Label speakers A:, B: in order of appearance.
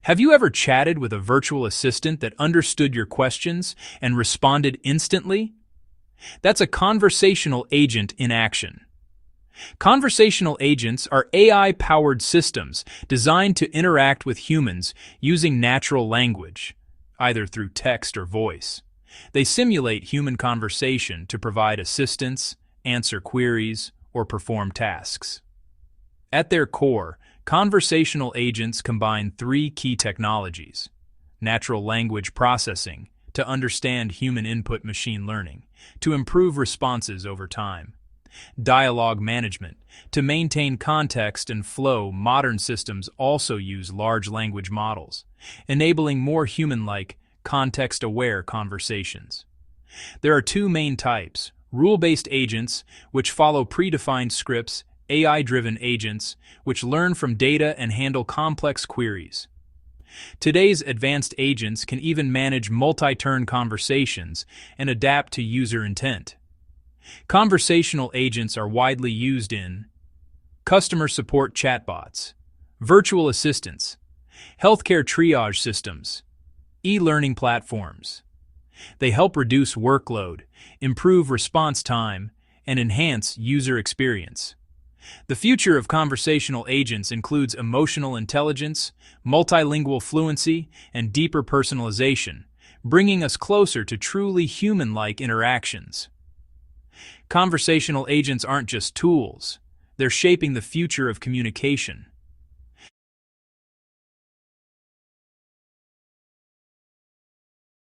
A: Have you ever chatted with a virtual assistant that understood your questions and responded instantly? That's a conversational agent in action. Conversational agents are AI-powered systems designed to interact with humans using natural language, either through text or voice. They simulate human conversation to provide assistance, answer queries, or perform tasks. At their core, conversational agents combine three key technologies: natural language processing, to understand human input, machine learning, to improve responses over time; dialogue management, to maintain context and flow. Modern systems also use large language models, enabling more human-like, context-aware conversations. There are two main types: rule-based agents, which follow predefined scripts; AI-driven agents, which learn from data and handle complex queries. Today's advanced agents can even manage multi-turn conversations and adapt to user intent. Conversational agents are widely used in customer support chatbots, virtual assistants, healthcare triage systems, e-learning platforms. They help reduce workload, improve response time, and enhance user experience. The future of conversational agents includes emotional intelligence, multilingual fluency, and deeper personalization, bringing us closer to truly human-like interactions. Conversational agents aren't just tools, they're shaping the future of communication.